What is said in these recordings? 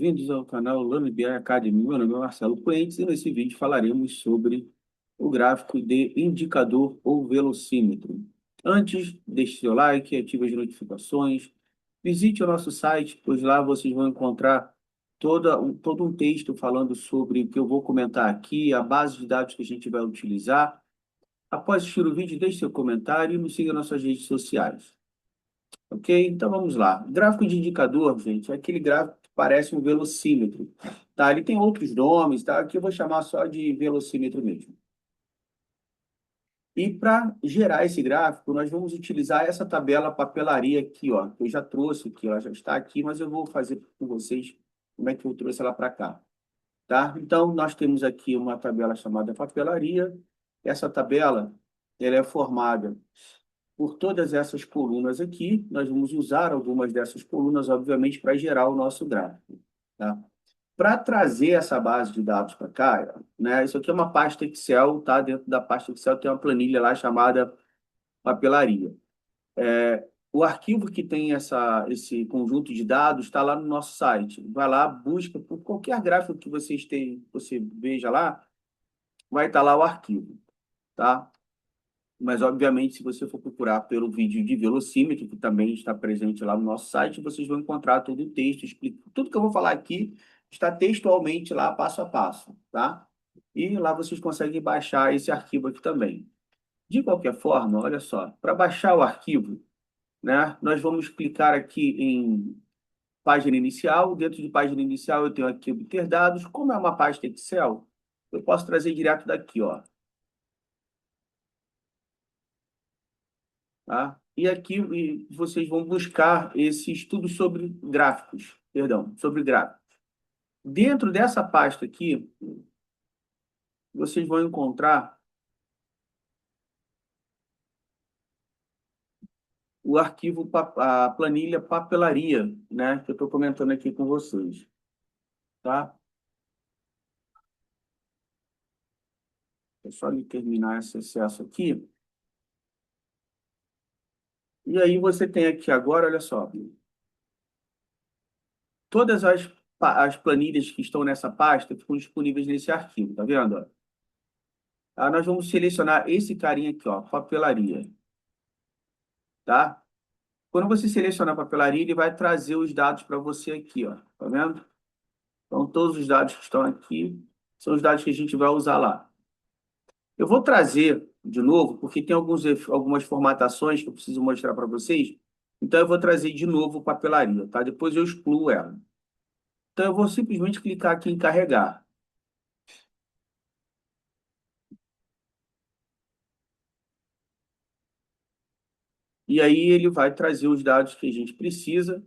bem-vindos ao canal Lame BI Academy. Meu nome é Marcelo Puentes e nesse vídeo falaremos sobre o gráfico de indicador ou velocímetro. Antes, deixe seu like, ative as notificações, visite o nosso site, pois lá vocês vão encontrar todo um texto falando sobre o que eu vou comentar aqui, a base de dados que a gente vai utilizar. Após assistir o vídeo, deixe seu comentário e nos siga nas suas redes sociais. Ok? Então vamos lá. Gráfico de indicador, gente, é aquele gráfico que parece um velocímetro. Tá? Ele tem outros nomes, tá? Aqui eu vou chamar só de velocímetro mesmo. E para gerar esse gráfico, nós vamos utilizar essa tabela papelaria aqui, ó. Eu já trouxe aqui, ela já está aqui, mas eu vou fazer com vocês como é que eu trouxe ela para cá. Tá? Então, nós temos aqui uma tabela chamada papelaria. Essa tabela, ela é formada por todas essas colunas aqui. Nós vamos usar algumas dessas colunas, obviamente, para gerar o nosso gráfico. Tá? Para trazer essa base de dados para cá, né, isso aqui é uma pasta Excel, tá? Dentro da pasta Excel tem uma planilha lá chamada papelaria. O arquivo que tem esse conjunto de dados está lá no nosso site. Vai lá, busca por qualquer gráfico que você veja lá, vai estar lá o arquivo, tá? Mas, obviamente, se você for procurar pelo vídeo de velocímetro, que também está presente lá no nosso site, vocês vão encontrar todo o texto, tudo que eu vou falar aqui está textualmente lá, passo a passo, tá? E lá vocês conseguem baixar esse arquivo aqui também. De qualquer forma, olha só, para baixar o arquivo, né, nós vamos clicar aqui em página inicial. Dentro de página inicial eu tenho aqui obter dados. Como é uma pasta Excel, eu posso trazer direto daqui, ó. Tá? E vocês vão buscar esse estudo sobre gráficos, perdão, sobre gráficos. Dentro dessa pasta aqui, vocês vão encontrar o arquivo, a planilha papelaria, né, que eu estou comentando aqui com vocês. Tá? É só ele terminar esse acesso aqui. E aí você tem aqui agora, olha só, todas as planilhas que estão nessa pasta ficam disponíveis nesse arquivo, tá vendo? Nós vamos selecionar esse carinha aqui, ó, papelaria, tá? Quando você selecionar a papelaria, ele vai trazer os dados para você aqui, ó, tá vendo? Então, todos os dados que estão aqui são os dados que a gente vai usar lá. Eu vou trazer de novo, porque tem algumas formatações que eu preciso mostrar para vocês. Então, eu vou trazer de novo papelaria, tá? Depois eu excluo ela. Então, eu vou simplesmente clicar aqui em carregar. E aí ele vai trazer os dados que a gente precisa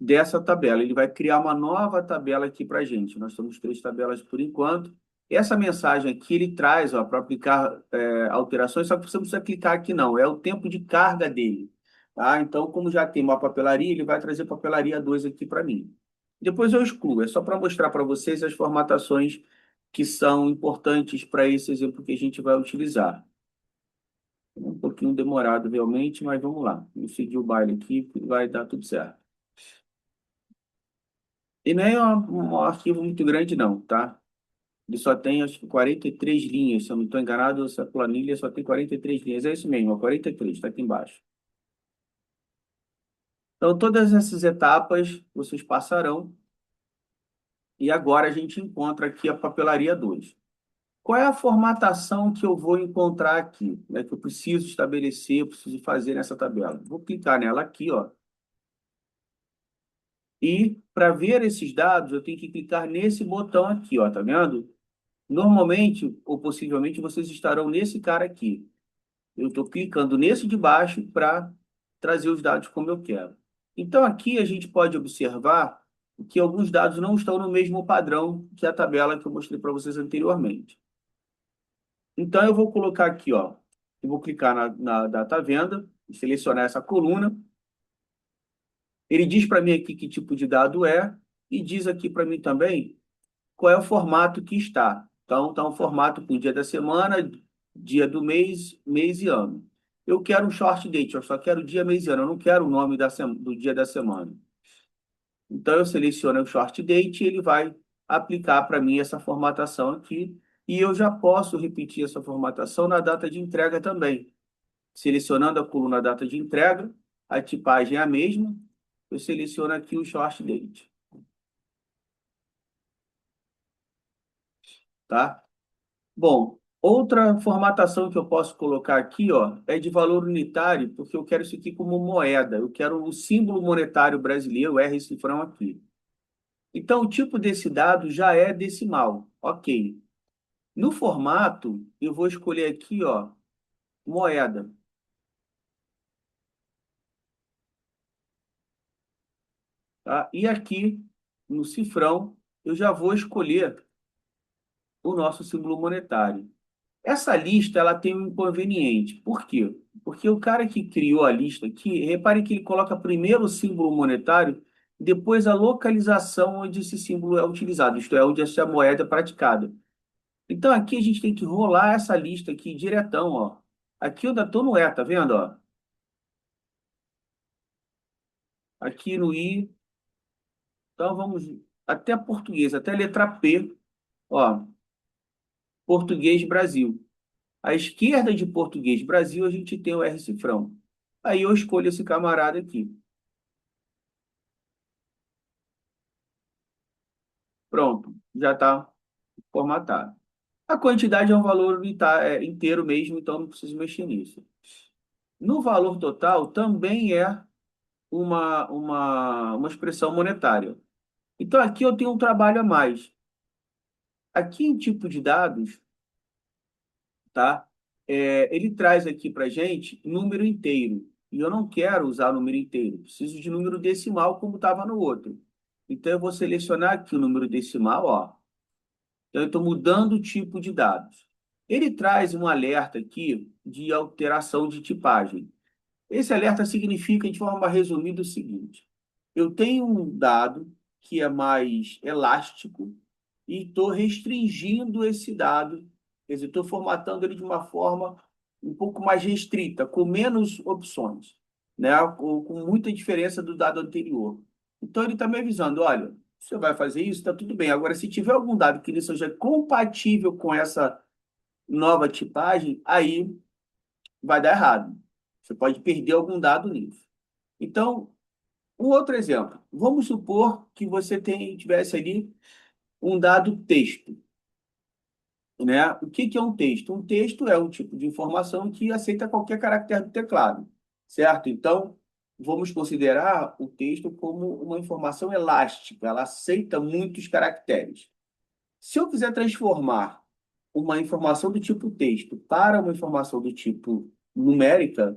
dessa tabela. Ele vai criar uma nova tabela aqui para a gente. Nós temos 3 tabelas por enquanto. Essa mensagem aqui, ele traz, ó, para aplicar alterações, só que você não precisa clicar aqui não, é o tempo de carga dele. Tá? Então, como já tem uma papelaria, ele vai trazer papelaria 2 aqui para mim. Depois eu excluo, é só para mostrar para vocês as formatações que são importantes para esse exemplo que a gente vai utilizar. É um pouquinho demorado realmente, mas vamos lá. Vamos seguir o baile aqui, que vai dar tudo certo. E não é um arquivo muito grande, não, tá? Ele só tem, acho que, 43 linhas. Se eu não estou enganado, essa planilha só tem 43 linhas. É isso mesmo, ó, 43, está aqui embaixo. Então, todas essas etapas vocês passarão. E agora a gente encontra aqui a papelaria 2. Qual é a formatação que eu vou encontrar aqui, né, que eu preciso estabelecer, eu preciso fazer nessa tabela? Vou clicar nela aqui, ó. E para ver esses dados, eu tenho que clicar nesse botão aqui, ó, tá vendo? Normalmente, ou possivelmente, vocês estarão nesse cara aqui. Eu estou clicando nesse de baixo para trazer os dados como eu quero. Então, aqui a gente pode observar que alguns dados não estão no mesmo padrão que a tabela que eu mostrei para vocês anteriormente. Então, eu vou colocar aqui, ó, eu vou clicar na data venda, selecionar essa coluna. Ele diz para mim aqui que tipo de dado é e diz aqui para mim também qual é o formato que está. Então, está um formato com dia da semana, dia do mês, mês e ano. eu quero um short date, eu só quero o dia, mês e ano, eu não quero o nome do dia da semana. Então, eu seleciono o short date e ele vai aplicar para mim essa formatação aqui. E eu já posso repetir essa formatação na data de entrega também. Selecionando a coluna data de entrega, a tipagem é a mesma, eu seleciono aqui o short date, tá? Bom, outra formatação que eu posso colocar aqui, ó, é de valor unitário, porque eu quero isso aqui como moeda. Eu quero o símbolo monetário brasileiro, o R cifrão aqui. Então, o tipo desse dado já é decimal. Ok. No formato, eu vou escolher aqui, ó, moeda, tá? E aqui, no cifrão, eu já vou escolher o nosso símbolo monetário. Essa lista ela tem um inconveniente. Por quê? Porque o cara que criou a lista aqui, repare que ele coloca primeiro o símbolo monetário, depois a localização onde esse símbolo é utilizado, isto é, onde essa moeda é praticada. Então aqui a gente tem que rolar essa lista aqui diretão, ó. Aqui eu ainda estou no E, tá vendo, ó? Aqui no I, então vamos até português, até a letra P, ó, português Brasil. À esquerda de português Brasil, a gente tem o R cifrão. Aí eu escolho esse camarada aqui. Pronto, já está formatado. A quantidade é um valor inteiro mesmo, então não preciso mexer nisso. No valor total, também é uma expressão monetária. Então aqui eu tenho um trabalho a mais. Aqui em tipo de dados, tá? Ele traz aqui para gente número inteiro. E eu não quero usar número inteiro. Preciso de número decimal como estava no outro. Então eu vou selecionar aqui o número decimal, ó. Então, eu estou mudando o tipo de dados. Ele traz um alerta aqui de alteração de tipagem. Esse alerta significa, de forma resumida, o seguinte: eu tenho um dado que é mais elástico e estou restringindo esse dado, quer dizer, estou formatando ele de uma forma um pouco mais restrita, com menos opções, né? Com muita diferença do dado anterior. Então, ele está me avisando: olha, você vai fazer isso, está tudo bem. Agora, se tiver algum dado que não seja compatível com essa nova tipagem, aí vai dar errado. Você pode perder algum dado nisso. Então, um outro exemplo. Vamos supor que você tivesse ali um dado texto, né? O que que é um texto? Um texto é um tipo de informação que aceita qualquer caractere do teclado, certo? Então, vamos considerar o texto como uma informação elástica, ela aceita muitos caracteres. Se eu quiser transformar uma informação do tipo texto para uma informação do tipo numérica,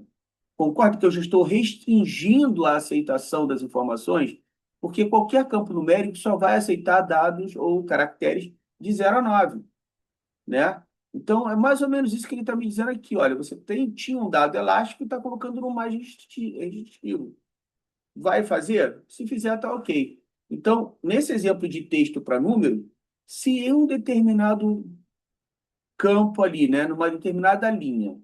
concordo que eu já estou restringindo a aceitação das informações, porque qualquer campo numérico só vai aceitar dados ou caracteres de 0 a 9, né? Então, é mais ou menos isso que ele está me dizendo aqui. Olha, você tinha um dado elástico e está colocando no mais restritivo. Vai fazer? Se fizer, tá ok. Então, nesse exemplo de texto para número, se em um determinado campo ali, né, numa determinada linha,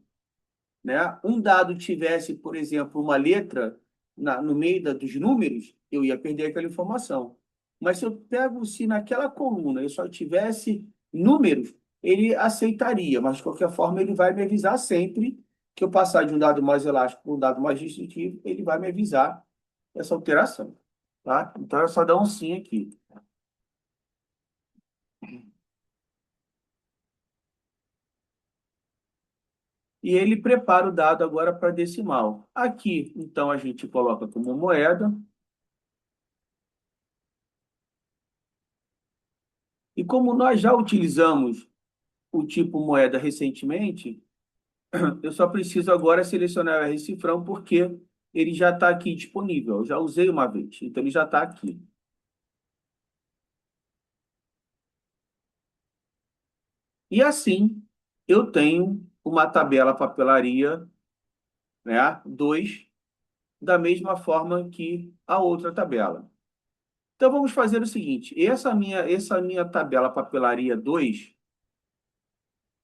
né, um dado tivesse, por exemplo, uma letra no meio dos números, eu ia perder aquela informação. Mas se eu pego, se naquela coluna eu só tivesse números, ele aceitaria, mas de qualquer forma ele vai me avisar sempre que eu passar de um dado mais elástico para um dado mais restritivo, ele vai me avisar essa alteração, tá? Então é só dar um sim aqui. E ele prepara o dado agora para decimal. Aqui, então, a gente coloca como moeda. E como nós já utilizamos o tipo moeda recentemente, eu só preciso agora selecionar o R-cifrão porque ele já está aqui disponível. Eu já usei uma vez, então ele já está aqui. E assim, eu tenho uma tabela papelaria, né, 2, da mesma forma que a outra tabela. Então vamos fazer o seguinte: essa minha tabela papelaria 2,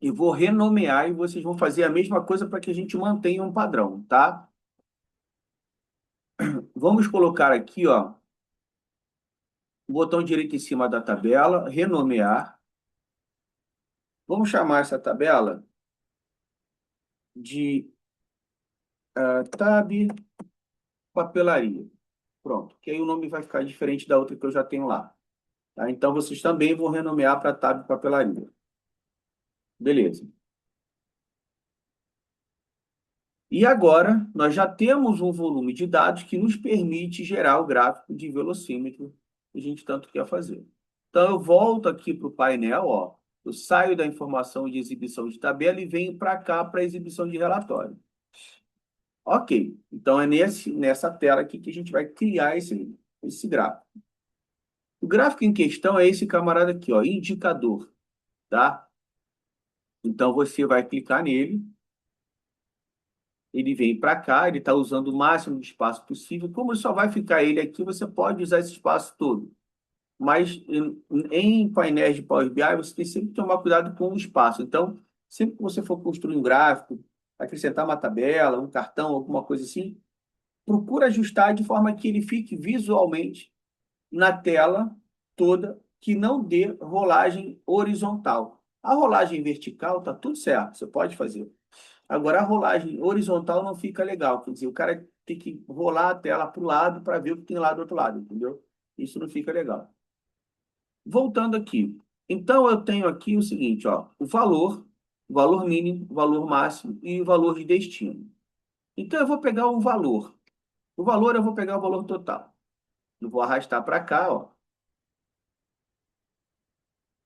e vou renomear e vocês vão fazer a mesma coisa para que a gente mantenha um padrão, tá? Vamos colocar aqui, ó, o botão direito em cima da tabela, renomear. Vamos chamar essa tabela de tab papelaria. Pronto, que aí o nome vai ficar diferente da outra que eu já tenho lá. Tá? Então, vocês também vão renomear para tab papelaria. Beleza. E agora, nós já temos um volume de dados que nos permite gerar o gráfico de velocímetro que a gente tanto quer fazer. Então, eu volto aqui para o painel, ó, eu saio da informação de exibição de tabela e venho para cá para a exibição de relatório. Ok, então é nessa tela aqui que a gente vai criar esse gráfico. O gráfico em questão é esse camarada aqui, ó, indicador, tá? Então, você vai clicar nele, ele vem para cá, ele está usando o máximo de espaço possível. Como só vai ficar ele aqui, você pode usar esse espaço todo. Mas em painéis de Power BI, você tem sempre que tomar cuidado com o espaço. Então, sempre que você for construir um gráfico, acrescentar uma tabela, um cartão, alguma coisa assim, procura ajustar de forma que ele fique visualmente na tela toda, que não dê rolagem horizontal. A rolagem vertical está tudo certo, você pode fazer. Agora, a rolagem horizontal não fica legal. Quer dizer, o cara tem que rolar a tela para o lado para ver o que tem lá do outro lado, entendeu? Isso não fica legal. Voltando aqui. Então, eu tenho aqui o seguinte, ó, o valor mínimo, o valor máximo e o valor de destino. Então, eu vou pegar o valor. O valor, eu vou pegar o valor total. Eu vou arrastar para cá, ó.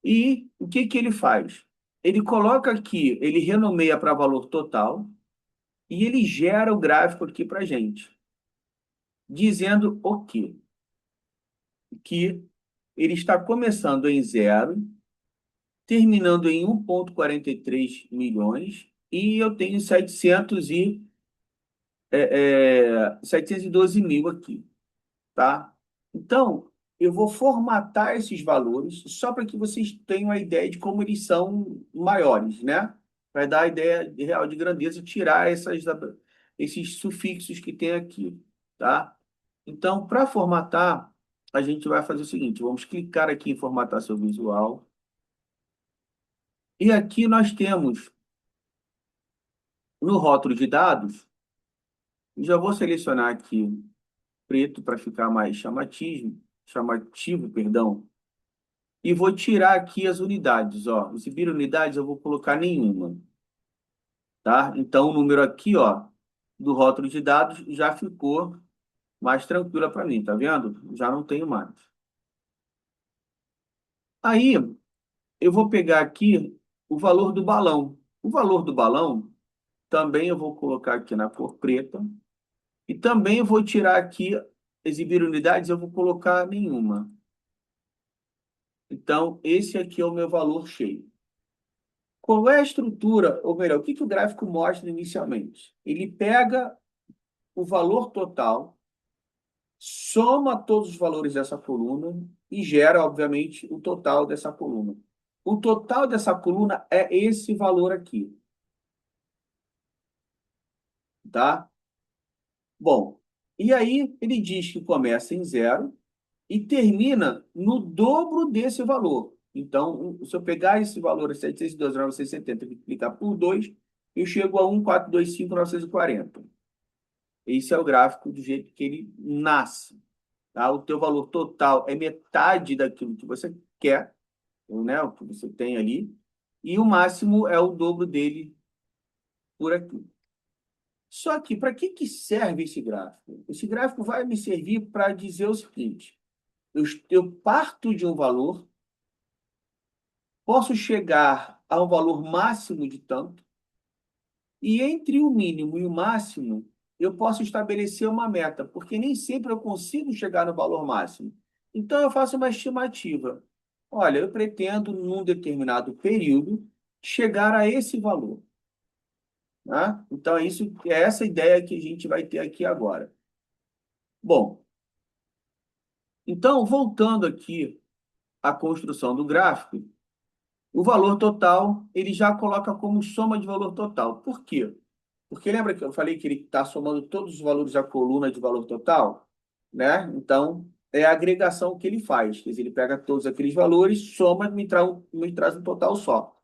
E o que que ele faz? Ele coloca aqui, ele renomeia para valor total e ele gera o gráfico aqui para gente, dizendo o quê? Que ele está começando em zero, terminando em 1,43 milhões e eu tenho 712 mil aqui, tá? Então, eu vou formatar esses valores só para que vocês tenham a ideia de como eles são maiores, né? Vai dar a ideia real de grandeza, tirar esses sufixos que tem aqui, tá? Então, para formatar, a gente vai fazer o seguinte, vamos clicar aqui em formatar seu visual. E aqui nós temos, no rótulo de dados, já vou selecionar aqui preto para ficar mais chamativo, perdão. E vou tirar aqui as unidades, ó. Exibir unidades, eu vou colocar nenhuma, tá? Então, o número aqui, ó, do rótulo de dados já ficou mais tranquila para mim, tá vendo? Já não tenho mais. Aí, eu vou pegar aqui o valor do balão. O valor do balão também eu vou colocar aqui na cor preta. E também eu vou tirar aqui, exibir unidades, eu vou colocar nenhuma. Então, esse aqui é o meu valor cheio. Qual é a estrutura, ou melhor, o que que o gráfico mostra inicialmente? Ele pega o valor total, soma todos os valores dessa coluna e gera, obviamente, o total dessa coluna. O total dessa coluna é esse valor aqui, tá? Bom, e aí ele diz que começa em zero e termina no dobro desse valor. Então, se eu pegar esse valor, 712.970, e multiplicar por 2, eu chego a 1.425.940. Esse é o gráfico do jeito que ele nasce. Tá? O teu valor total é metade daquilo que você quer, né? O que você tem ali, e o máximo é o dobro dele por aqui. Só que, para que que serve esse gráfico? Esse gráfico vai me servir para dizer o seguinte: eu parto de um valor, posso chegar a um valor máximo de tanto, e entre o mínimo e o máximo, eu posso estabelecer uma meta, porque nem sempre eu consigo chegar no valor máximo. Então, eu faço uma estimativa. Olha, eu pretendo, num determinado período, chegar a esse valor. Tá? Então, é essa ideia que a gente vai ter aqui agora. Bom, então, voltando aqui à construção do gráfico, O valor total, ele já coloca como soma de valor total. Por quê? Porque lembra que eu falei que ele está somando todos os valores da coluna de valor total, né? Então, é a agregação que ele faz. Quer dizer, ele pega todos aqueles valores, soma e me traz um total só.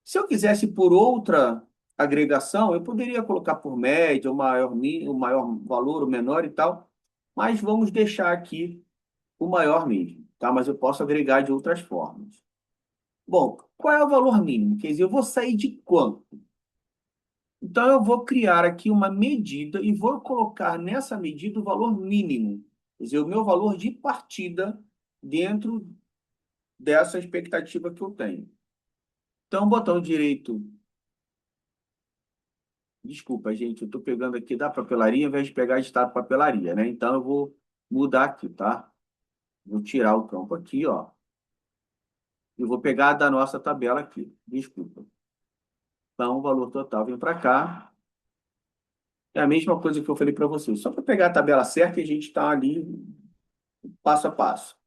Se eu quisesse por outra agregação, eu poderia colocar por média, o maior valor, o menor e tal, mas vamos deixar aqui o maior mesmo, tá? Mas eu posso agregar de outras formas. Bom, qual é o valor mínimo? Quer dizer, eu vou sair de quanto? Então, eu vou criar aqui uma medida e vou colocar nessa medida o valor mínimo, quer dizer, o meu valor de partida dentro dessa expectativa que eu tenho. Então, botão direito, desculpa, gente, eu estou pegando aqui da papelaria ao invés de pegar de estado papelaria, né? Então, eu vou mudar aqui, tá? Vou tirar o campo aqui, ó. E vou pegar da nossa tabela aqui, desculpa. Então, o valor total vem para cá. É a mesma coisa que eu falei para vocês. Só para pegar a tabela certa e a gente está ali passo a passo.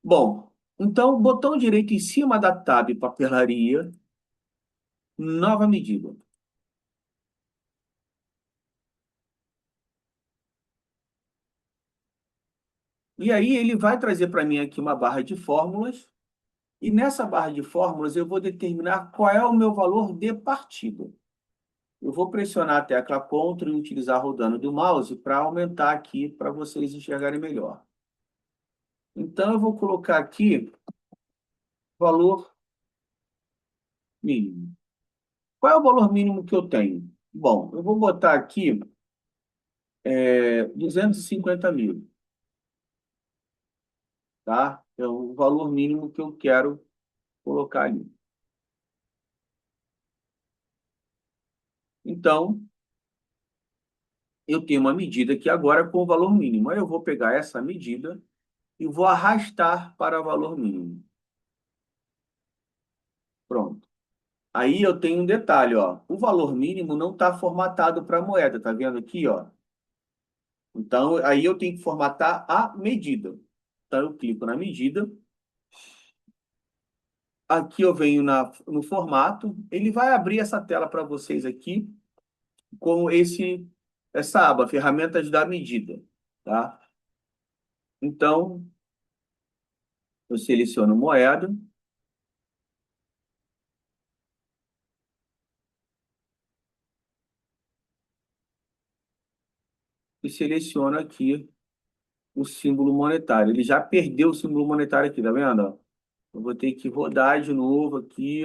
Bom, então, botão direito em cima da tab papelaria, nova medida. E aí ele vai trazer para mim aqui uma barra de fórmulas. E nessa barra de fórmulas eu vou determinar qual é o meu valor de partida. Eu vou pressionar a tecla Ctrl e utilizar rodando do mouse para aumentar aqui para vocês enxergarem melhor. Então, eu vou colocar aqui valor mínimo. Qual é o valor mínimo que eu tenho? Bom, eu vou botar aqui 250 mil, tá? É o valor mínimo que eu quero colocar ali. Então, eu tenho uma medida aqui agora com o valor mínimo. Aí eu vou pegar essa medida e vou arrastar para o valor mínimo. Pronto. Aí eu tenho um detalhe, ó. O valor mínimo não está formatado para a moeda, tá vendo aqui, ó? Então, aí eu tenho que formatar a medida. Então, eu clico na medida. Aqui eu venho no formato. Ele vai abrir essa tela para vocês aqui com essa aba, ferramentas da medida, tá? Então, eu seleciono moeda e seleciono aqui o símbolo monetário. Ele já perdeu o símbolo monetário aqui, tá vendo? Ó? Eu vou ter que rodar de novo aqui,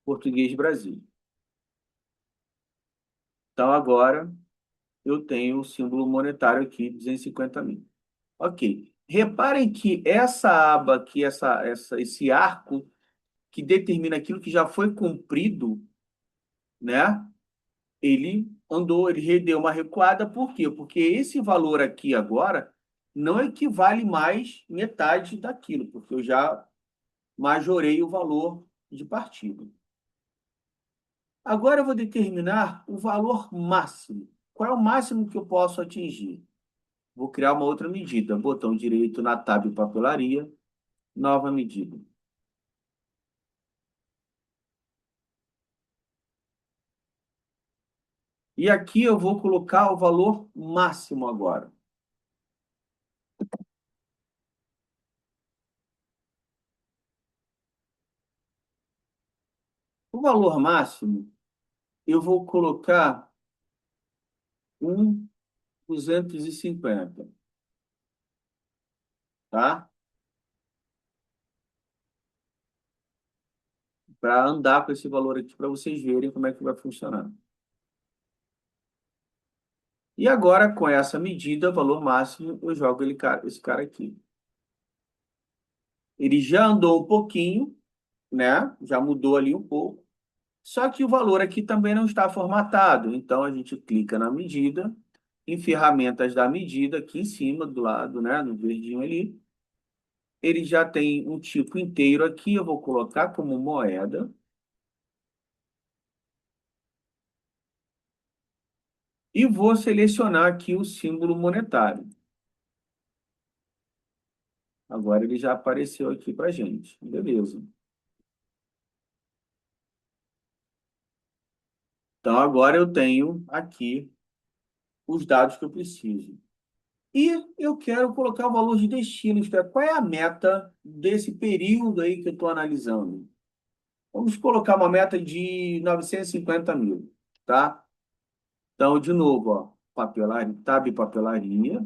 português Brasil. Então, agora eu tenho o símbolo monetário aqui, 250 mil. Ok. Reparem que essa aba aqui, esse arco que determina aquilo que já foi cumprido, né? Ele andou, ele deu uma recuada, por quê? Porque esse valor aqui agora não equivale mais metade daquilo, porque eu já majorei o valor de partida. Agora eu vou determinar o valor máximo. Qual é o máximo que eu posso atingir? Vou criar uma outra medida. Botão direito na tab papelaria, nova medida. E aqui eu vou colocar o valor máximo agora. O valor máximo, eu vou colocar 1,250, tá? Para andar com esse valor aqui, para vocês verem como é que vai funcionar. E agora, com essa medida, valor máximo, eu jogo esse cara aqui. Ele já andou um pouquinho, né? Já mudou ali um pouco. Só que o valor aqui também não está formatado. Então, a gente clica na medida, em ferramentas da medida, aqui em cima, do lado, né? No verdinho ali. Ele já tem um tipo inteiro aqui. Eu vou colocar como moeda. E vou selecionar aqui o símbolo monetário. Agora ele já apareceu aqui para a gente. Beleza. Então, agora eu tenho aqui os dados que eu preciso. E eu quero colocar o valor de destino, isto é, qual é a meta desse período aí que eu estou analisando? Vamos colocar uma meta de 950 mil, tá? Então, de novo, ó, papelaria, tab papelaria,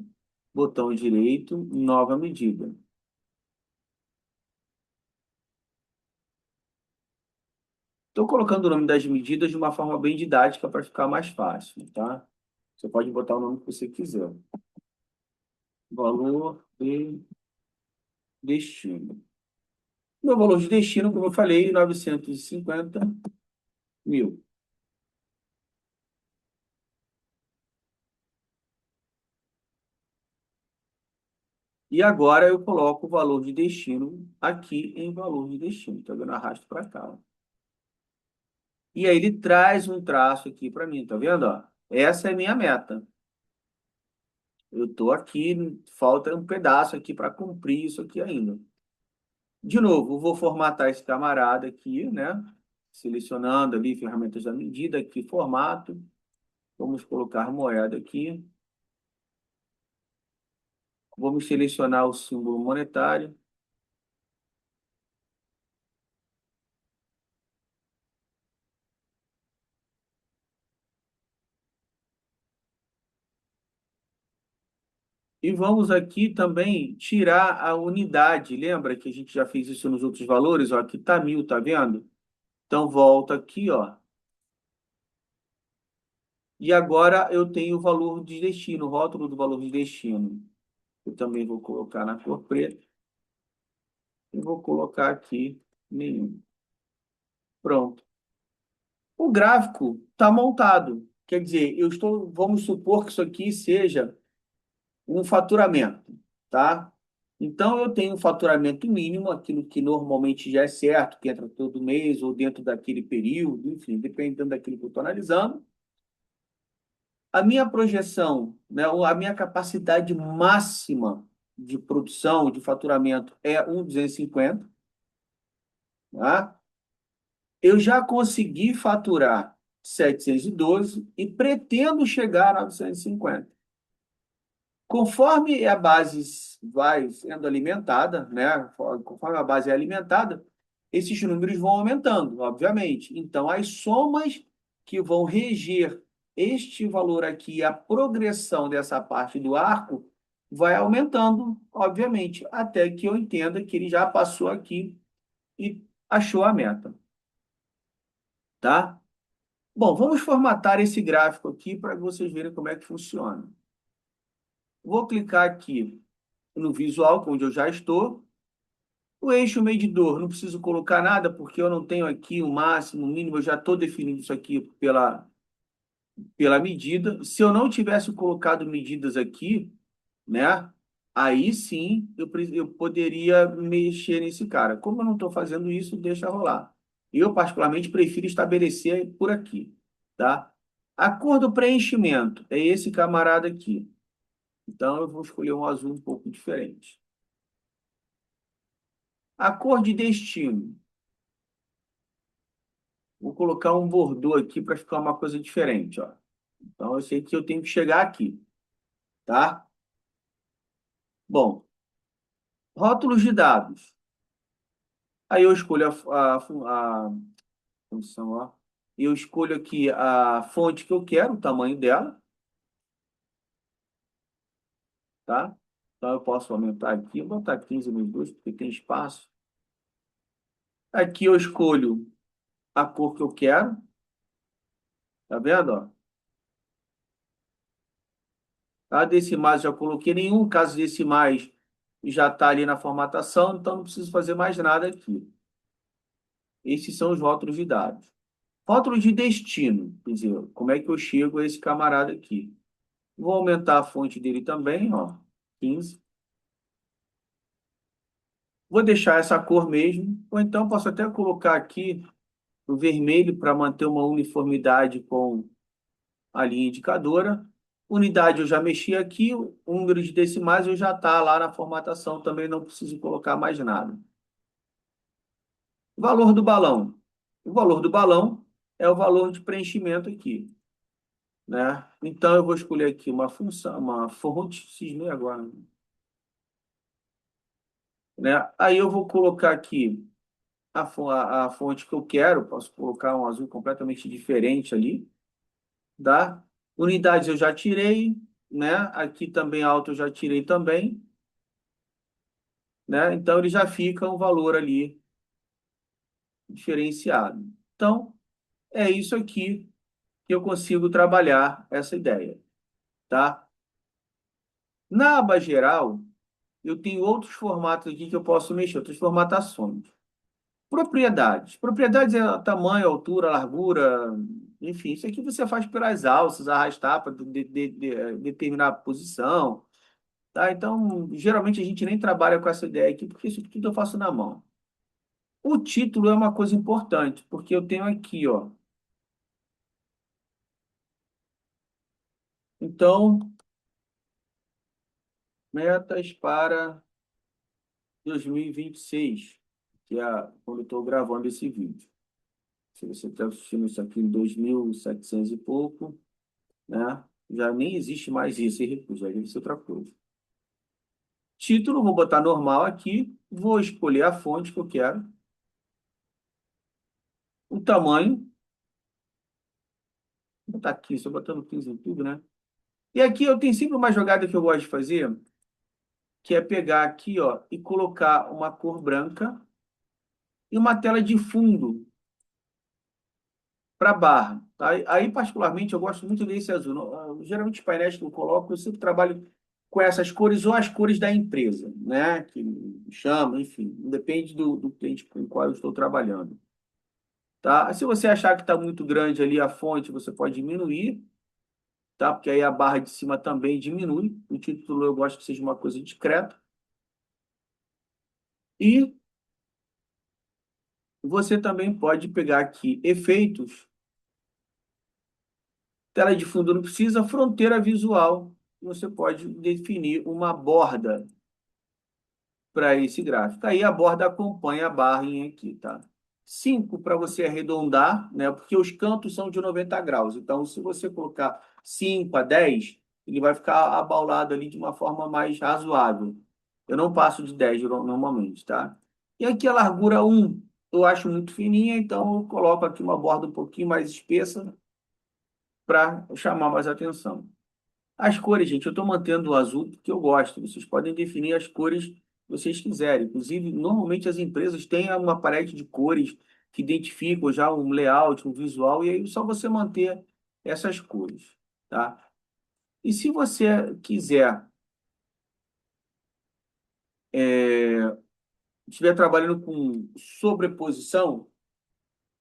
botão direito, nova medida. Estou colocando o nome das medidas de uma forma bem didática para ficar mais fácil, tá? Você pode botar o nome que você quiser. Valor de destino. Meu valor de destino, como eu falei, 950 mil. E agora eu coloco o valor de destino aqui em valor de destino. Tá vendo? Arrasto para cá. E aí ele traz um traço aqui para mim, tá vendo? Ó? Essa é a minha meta. Eu estou aqui, falta um pedaço aqui para cumprir isso aqui ainda. De novo, vou formatar esse camarada aqui, né? Selecionando ali ferramentas da medida, aqui formato. Vamos colocar moeda aqui. Vamos selecionar o símbolo monetário. E vamos aqui também tirar a unidade. Lembra que a gente já fez isso nos outros valores? Ó, aqui está 1000, tá vendo? Então, volta aqui, ó. E agora eu tenho o valor de destino, o rótulo do valor de destino. Eu também vou colocar na cor preta. E vou colocar aqui nenhum. Pronto. O gráfico está montado. Quer dizer, vamos supor que isso aqui seja um faturamento, tá? Então, eu tenho um faturamento mínimo, aquilo que normalmente já é certo, que entra todo mês ou dentro daquele período, enfim, dependendo daquilo que eu estou analisando. A minha projeção, né, ou a minha capacidade máxima de produção, de faturamento é 1,250, tá? Eu já consegui faturar 712 e pretendo chegar a 950. Conforme a base vai sendo alimentada, né? Conforme a base é alimentada, esses números vão aumentando, obviamente. Então, as somas que vão reger este valor aqui, a progressão dessa parte do arco, vai aumentando, obviamente, até que eu entenda que ele já passou aqui e achou a meta, tá? Bom, vamos formatar esse gráfico aqui para vocês verem como é que funciona. Vou clicar aqui no visual, onde eu já estou. O eixo medidor, não preciso colocar nada, porque eu não tenho aqui o máximo, o mínimo, eu já estou definindo isso aqui pela medida. Se eu não tivesse colocado medidas aqui, né? Aí sim eu poderia mexer nesse cara. Como eu não estou fazendo isso, deixa rolar. Eu, particularmente, prefiro estabelecer por aqui, tá? A cor do preenchimento é esse camarada aqui. Então, eu vou escolher um azul um pouco diferente. A cor de destino. Vou colocar um bordô aqui para ficar uma coisa diferente, ó. Então, eu sei que eu tenho que chegar aqui, tá? Bom, rótulos de dados. Aí eu escolho a função, ó. Eu escolho aqui a fonte que eu quero, o tamanho dela, tá? Então, eu posso aumentar aqui, botar 15 nos dois, porque tem espaço. Aqui eu escolho a cor que eu quero, tá vendo, ó? Tá? Decimais já coloquei nenhum, caso decimais já está ali na formatação, então não preciso fazer mais nada aqui. Esses são os rótulos de dados. Rótulo de destino, quer dizer, como é que eu chego a esse camarada aqui? Vou aumentar a fonte dele também, ó, 15. Vou deixar essa cor mesmo, ou então posso até colocar aqui o vermelho para manter uma uniformidade com a linha indicadora. Unidade eu já mexi aqui, o número de decimais eu já está lá na formatação, também não preciso colocar mais nada. Valor do balão. O valor do balão é o valor de preenchimento aqui, né? Então, eu vou escolher aqui uma função, uma fonte, cismei agora, né? Aí eu vou colocar aqui a fonte que eu quero, posso colocar um azul completamente diferente ali, tá? Unidades eu já tirei, né? Aqui também alto eu já tirei também, né? Então, ele já fica um valor ali diferenciado. Então, é isso aqui que eu consigo trabalhar essa ideia, tá? Na aba geral, eu tenho outros formatos aqui que eu posso mexer, outras formatações. Propriedades. Propriedades é tamanho, altura, largura, enfim, isso aqui você faz pelas alças, arrastar para determinar a posição, tá? Então, geralmente a gente nem trabalha com essa ideia aqui, porque isso tudo eu faço na mão. O título é uma coisa importante, porque eu tenho aqui, ó. Então, metas para 2026, que é quando eu estou gravando esse vídeo. Se você está assistindo isso aqui em 2.700 e pouco, né? Já nem existe mais isso, e recurso, já deve ser outra coisa. Título, vou botar normal aqui, vou escolher a fonte que eu quero, o tamanho, vou botar 15, estou botando 15 em tudo, né? E aqui eu tenho sempre uma jogada que eu gosto de fazer, que é pegar aqui, ó, e colocar uma cor branca e uma tela de fundo para barra. Tá? Aí, particularmente, eu gosto muito desse azul. Geralmente, os painéis que eu coloco, eu sempre trabalho com essas cores ou as cores da empresa, né? Que chama, enfim, depende do cliente com o qual eu estou trabalhando. Tá? Se você achar que está muito grande ali a fonte, você pode diminuir, tá? Porque aí a barra de cima também diminui. O título eu gosto que seja uma coisa discreta. E você também pode pegar aqui efeitos, tela de fundo não precisa, fronteira visual. Você pode definir uma borda para esse gráfico. Aí a borda acompanha a barrinha aqui, tá? 5 para você arredondar, né? Porque os cantos são de 90 graus. Então, se você colocar 5 a 10, ele vai ficar abaulado ali de uma forma mais razoável. Eu não passo de 10 normalmente, tá? E aqui a largura 1, eu acho muito fininha, então eu coloco aqui uma borda um pouquinho mais espessa para chamar mais atenção. As cores, gente, eu estou mantendo o azul porque eu gosto. Vocês podem definir as cores que vocês quiserem. Inclusive, normalmente as empresas têm uma palete de cores que identificam já um layout, um visual, e aí é só você manter essas cores, tá? E se você quiser, estiver trabalhando com sobreposição,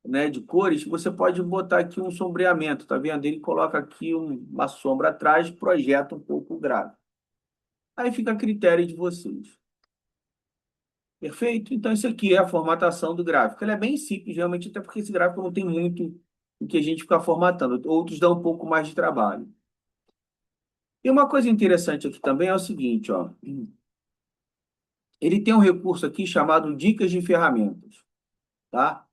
né, de cores, você pode botar aqui um sombreamento, tá vendo? Ele coloca aqui uma sombra atrás, projeta um pouco o gráfico. Aí fica a critério de vocês. Perfeito? Então, isso aqui é a formatação do gráfico. Ele é bem simples, realmente, até porque esse gráfico não tem muito o que a gente ficar formatando. Outros dão um pouco mais de trabalho. E uma coisa interessante aqui também é o seguinte, ó. Ele tem um recurso aqui chamado Dicas de Ferramentas, tá?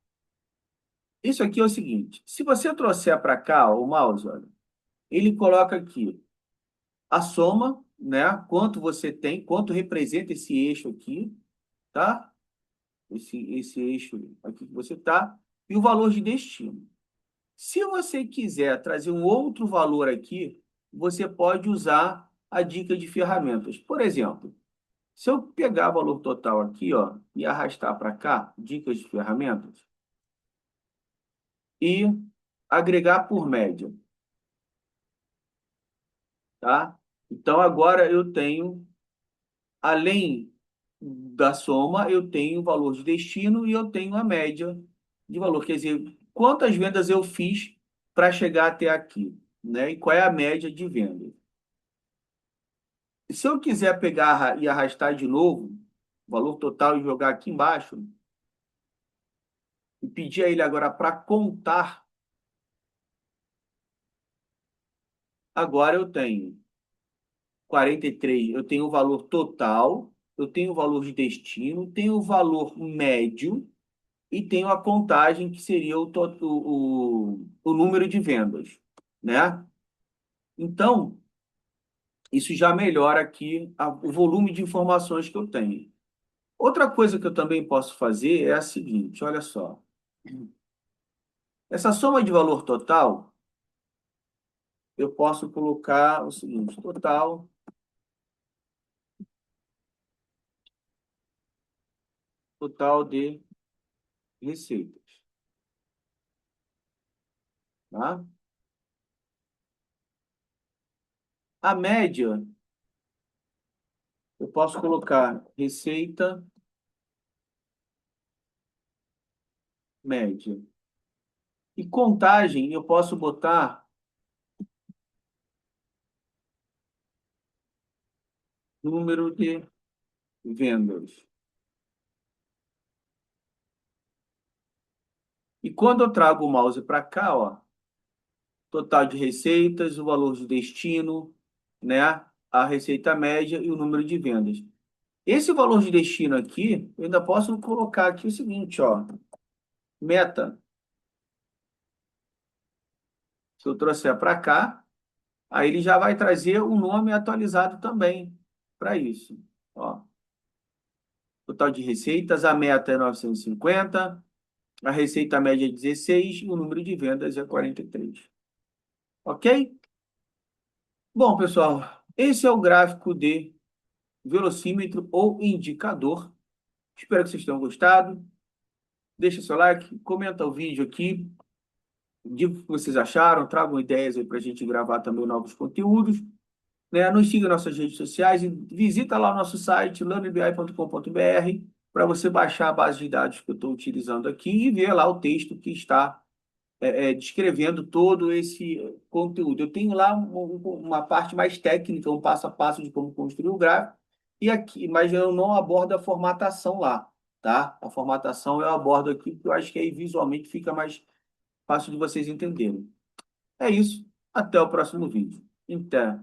Isso aqui é o seguinte, se você trouxer para cá o mouse, olha, ele coloca aqui a soma, né? Quanto você tem, quanto representa esse eixo aqui, tá? Esse eixo aqui que você tá, e o valor de destino. Se você quiser trazer um outro valor aqui, você pode usar a dica de ferramentas. Por exemplo, se eu pegar o valor total aqui, ó, e arrastar para cá, dicas de ferramentas, e agregar por média, tá? Então agora eu tenho, além da soma, eu tenho o valor de destino e eu tenho a média de valor. Quer dizer, quantas vendas eu fiz para chegar até aqui, né? E qual é a média de vendas. Se eu quiser pegar e arrastar de novo, o valor total e jogar aqui embaixo, e pedir a ele agora para contar, Agora eu tenho 43, eu tenho o valor total, eu tenho o valor de destino, tenho o valor médio e tenho a contagem, que seria o número de vendas, né? Então, isso já melhora aqui o volume de informações que eu tenho. Outra coisa que eu também posso fazer é a seguinte, olha só. Essa soma de valor total, eu posso colocar o seguinte, total de receitas, tá? A média, eu posso colocar receita média. E contagem, eu posso botar número de vendas. E quando eu trago o mouse para cá, ó, total de receitas, o valor de destino, né? A receita média e o número de vendas. Esse valor de destino aqui, eu ainda posso colocar aqui o seguinte, ó, meta. Se eu trouxer para cá, aí ele já vai trazer o nome atualizado também para isso. Ó, total de receitas, a meta é 950, a receita média é 16 e o número de vendas é 43. Ok? Bom, pessoal, esse é o gráfico de velocímetro ou indicador. Espero que vocês tenham gostado. Deixa seu like, comenta o vídeo aqui, diga o que vocês acharam, tragam ideias aí para a gente gravar também novos conteúdos. Né? Nos siga nas nossas redes sociais e visita lá o nosso site, learnbi.com.br, para você baixar a base de dados que eu estou utilizando aqui e ver lá o texto que está descrevendo todo esse conteúdo. Eu tenho lá uma parte mais técnica, um passo a passo de como construir o gráfico, e aqui, mas eu não abordo a formatação lá, tá? A formatação eu abordo aqui, porque eu acho que aí visualmente fica mais fácil de vocês entenderem. É isso. Até o próximo vídeo. Até.